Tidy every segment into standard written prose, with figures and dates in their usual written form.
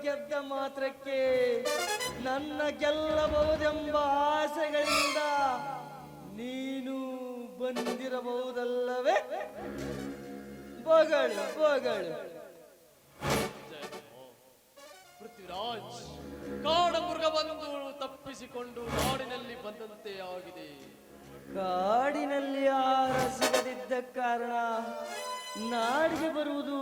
ಗೆದ್ದ ಮಾತ್ರಕ್ಕೆ ನನ್ನ ಗೆಲ್ಲಬಹುದೆಂಬ ಆಸೆಗಳಿಂದ ನೀನು ಬಂದಿರಬಹುದಲ್ಲವೇ? ಬಗಳು ಬಗಳು. ಪೃಥ್ವಿರಾಜ್, ಕಾಡಮೃಗ ಬಂದು ತಪ್ಪಿಸಿಕೊಂಡು ನಾಡಿನಲ್ಲಿ ಬಂದಂತೆ ಆಗಿದೆ. ಕಾಡಿನಲ್ಲಿ ಆಹಾರ ಸಿಗದಿದ್ದ ಕಾರಣ ನಾಡಿಗೆ ಬರುವುದು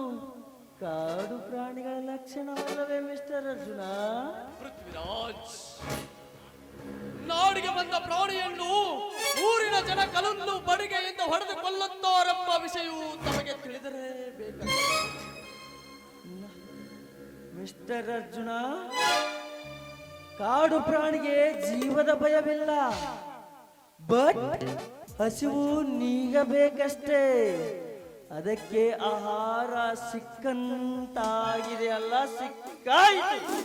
ಕಾಡು ಪ್ರಾಣಿಗಳ ಲಕ್ಷಣವಲ್ಲವೇ ಮಿಸ್ಟರ್ ಅರ್ಜುನ? ಪೃಥ್ವಿರಾಜ್, ನಾಡಿಗೆ ಬಂದ ಪ್ರಾಣಿಯನ್ನು ಊರಿನ ಜನ ಕಲನ್ನು ಬಡಿಗೆಯಿಂದ ಹೊಡೆದು ಕೊಲ್ಲುತ್ತಾರೆಂಬ ವಿಷಯವು ತಮಗೆ ತಿಳಿದರೆ ಬೇಕಾಗಿದೆ. ಮಿಸ್ಟರ್ ಅರ್ಜುನ, ಕಾಡು ಪ್ರಾಣಿಗೆ ಜೀವದ ಭಯವಿಲ್ಲ, ಬಟ್ ಹಸಿವು ನೀಗಬೇಕಷ್ಟೇ. ಅದಕ್ಕೆ ಆಹಾರ ಸಿಕ್ಕಂತಾಗಿದೆ ಅಲ್ಲ, ಸಿಕ್ಕಾಯಿತು.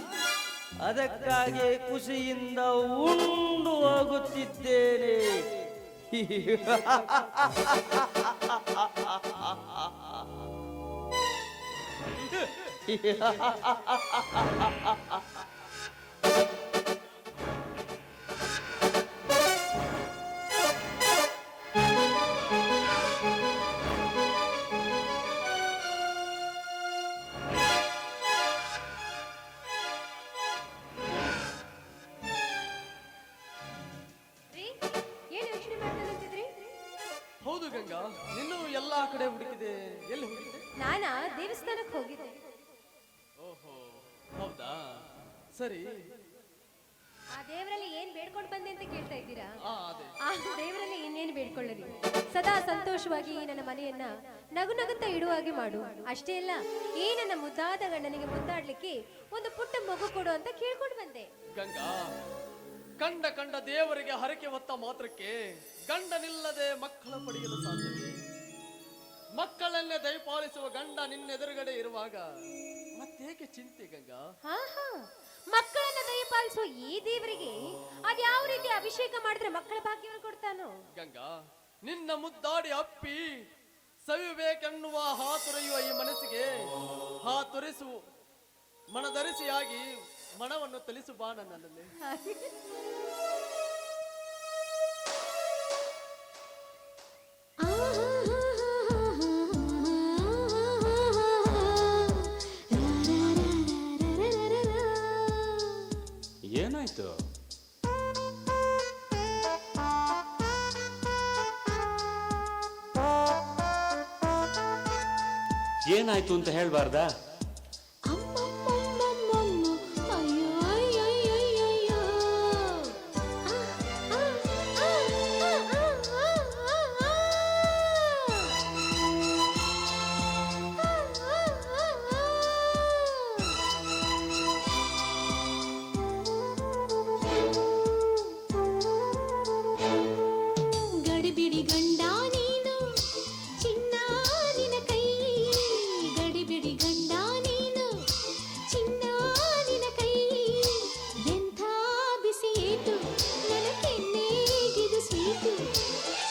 ಅದಕ್ಕಾಗಿ ಖುಷಿಯಿಂದ ಉಂಡು ಹೋಗುತ್ತಿದ್ದೇನೆ. ಹೌದು ಗಂಗಾ, ನಿನ್ನೂ ಎಲ್ಲಾ ಕಡೆ ಹುಡುಕಿದೆ. ಎಲ್ಲಿ ಹುಡುಕಿದೆ? ನಾನಾ ದೇವಸ್ಥಾನಕ್ಕೆ ಹೋಗಿದ್ದೆ. ಓಹೋ, ಹೌದಾ? ಸರಿ, ಆ ದೇವರಲ್ಲಿ ಏನ್ ಬೇಡ್ಕೊಂಡು ಬಂದೆ ಅಂತ ಕೇಳ್ತಾ ಇದ್ದೀರಾ? ಅದೇ. ಆ ದೇವರಲ್ಲಿ ಇನ್ನೇನು ಬೇಡ್ಕೊಳ್ಳಲಿ, ಸದಾ ಸಂತೋಷವಾಗಿ ನನ್ನ ಮನೆಯನ್ನ ನಗು ನಗುತ್ತಾ ಇಡುವ ಹಾಗೆ ಮಾಡು. ಅಷ್ಟೇ ಅಲ್ಲ, ಈ ನನ್ನ ಮುದ್ದಾದ ಗಂಡನಿಗೆ ಮುದ್ದಾಡ್ಲಿಕ್ಕೆ ಒಂದು ಪುಟ್ಟ ಮಗು ಕೊಡು ಅಂತ ಕೇಳ್ಕೊಂಡು ಬಂದೆ. ಗಂಗಾ, ಕಂಡ ದೇವರಿಗೆ ಹರಕೆ ಹೊತ್ತ ಮಾತ್ರಕ್ಕೆ ಗಂಡನಿಲ್ಲದೆ ಮಕ್ಕಳ ಪಡೆಯಲು ಸಾಧ್ಯವೇ? ಮಕ್ಕಳನ್ನೇ ದಯಪಾಲಿಸುವ ಗಂಡ ನಿನ್ನೆದುರುಗಡೆ ಇರುವಾಗ ಮತ್ತೇಕೆ ಚಿಂತೆ ಗಂಗಾ? ಮಕ್ಕಳನ್ನ ದಯಪಾಲಿಸುವ ಈ ದೇವರಿಗೆ ಅದ್ಯಾವ ರೀತಿ ಅಭಿಷೇಕ ಮಾಡಿದ್ರೆ ಮಕ್ಕಳ ಭಾಗ್ಯವನ್ನು ಕೊಡ್ತಾನೋ? ಗಂಗಾ, ನಿನ್ನ ಮುದ್ದಾಡಿ ಅಪ್ಪಿ ಸವಿಬೇಕೆನ್ನುವ ಹಾತೊರೆಯುವ ಈ ಮನಸ್ಸಿಗೆ ಹಾತೊರೆಸು ಮನಧರಿಸಿಯಾಗಿ ಮನವನ್ನು ತಲಿಸು ಬಾ ನನ್ನಲ್ಲಿ. ಏನಾಯ್ತು? ಏನಾಯ್ತು ಅಂತ ಹೇಳ್ಬಾರ್ದಾ?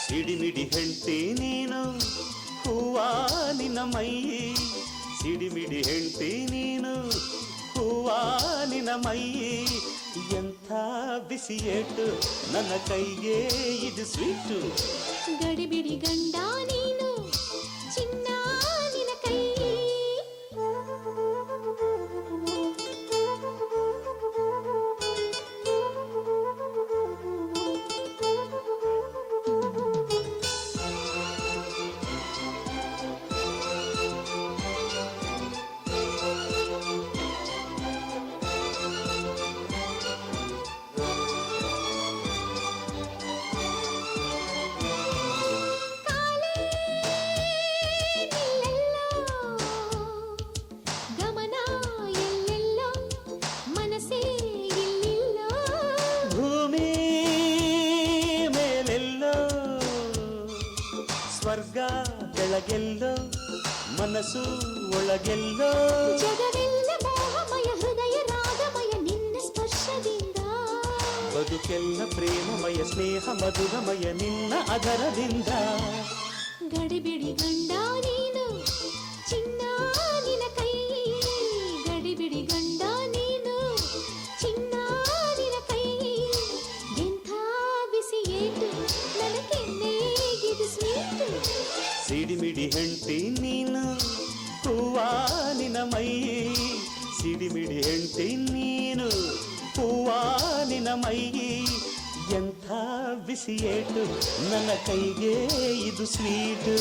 ಸಿಡಿಮಿಡಿ ಹೆಂಡ್ತಿ ನೀನು ಹೂವ ನಿನ್ನ ಮೈ, ಸಿಡಿಮಿಡಿ ಹೆಂಡ್ತಿ ನೀನು ಹೂವ ನಿನ್ನ ಮೈ, ಎಂಥ ಬಿಸಿಯೇಟು ನನ್ನ ಕೈಗೆ ಇದು ಸ್ವೀಟು. ಗಡಿಬಿಡಿ ಗಂಡ ನೀನು ಚಿನ್ನ ನಿನ್ನ ಕೈ. ಸ್ವರ್ಗ ಬೆಳಗೆಲ್ಲೋ ಮನಸ್ಸು ಒಳಗೆಲ್ಲೋ, ಜಗವೆಲ್ಲ ಮೋಹಮಯ ಹೃದಯ ರಾಗಮಯ ನಿನ್ನ ಸ್ಪರ್ಶದಿಂದ, ಬದುಕೆಲ್ಲ ಪ್ರೇಮಮಯ ಸ್ನೇಹ ಮಧುರಮಯ ನಿನ್ನ ಅದರದಿಂದ. ಗಡಿಬಿಡಿ ಗಂಡ ನೀನು ಚಿನ್ನ ನಿನ್ನ ಕೈ, ಗಡಿಬಿಡಿ ಗಂಡ ನೀನು. ಸಿಡಿಮಿಡಿ ಹೆಂಡತಿ ನೀನು ಹೂವಾನಿನ ಮೈ ಎಂಥ ಬಿಸಿಯೇಟು ನನ್ನ ಕೈಗೆ ಇದು ಸ್ವೀಟು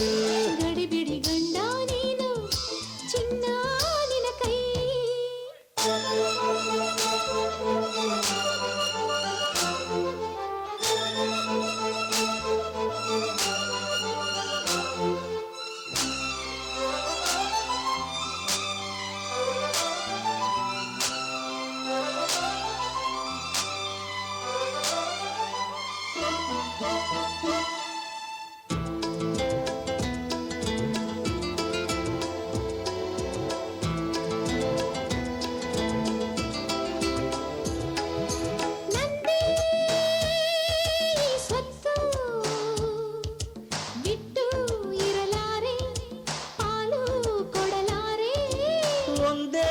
ಗಡಿಬಿಡಿ ಗಂಡ ನೀನು ಚಿನ್ನ ನಿನ ಕೈ ನಂದೇ ಈ ಸ್ವತ್ತು ಬಿಟ್ಟು ಇರಲಾರೆ ಪಾಲು ಕೊಡಲಾರೆ ಒಂದೇ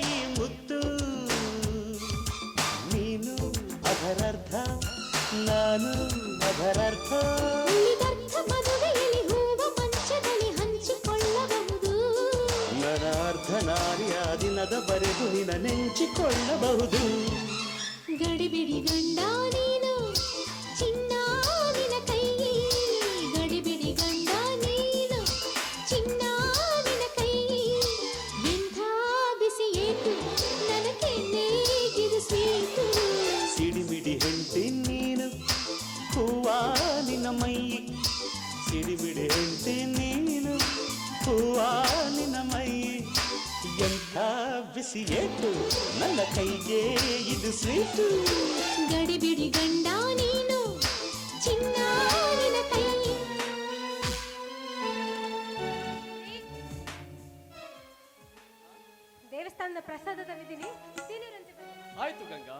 ಈ ಮುತ್ತು ನೀನು ಅದರರ್ಥ ನಾನು ಅದರರ್ಥ ಉಳಿದರ್ಥ ಮದುವೆಯಲ್ಲಿ ಹೂವ ಮಂಚದಲ್ಲಿ ಹಂಚಿಕೊಳ್ಳಬಹುದು ನನ್ನ ಅರ್ಧ ನಾರಿಯ ದಿನದ ಬರೆಗೂ ನಿನ್ನ ನೆಂಚಿಕೊಳ್ಳಬಹುದು ಗಡಿಬಿಡಿ ಗಂಡ ನೀನು ಚಿನ್ನ ನಿನ ಕೈ ಗಡಿಬಿಡಿ ಗಂಡ ನೀನು ಚಿನ್ನ ನಿನ ಕೈ ಎಂಥ ಬಿಸಿ ಏಟು ನನ್ನ ಕೆನ್ನೆಗಿದು ಸ್ವೀಟು ಸಿಡಿಮಿಡಿ ಹೆಂಡತಿ ನೀನು ಹೂವಾನಿನ ಮೈ ಸಿಡಿಮಿಡಿ ಹೆಂಡತಿ ನೀನು ಹೂವಾನಿನ ಮೈ ಎಂಥ ಬಿಸಿಯೇಟು ನನ್ನ ಕೈಗೆ ಇದು ಸ್ವೀಟು ಗಡಿಬಿಡಿ ಗಂಡ ನೀನು ಚಿನ್ನ ನಿನ ಕೈ ದೇವಸ್ಥಾನದ ಪ್ರಸಾದ ತಂದಿದ್ದೀನಿ ತಿನ್ನಿರಂತೆ ಬನ್ನಿ. ಆಯ್ತು ಗಂಗಾ.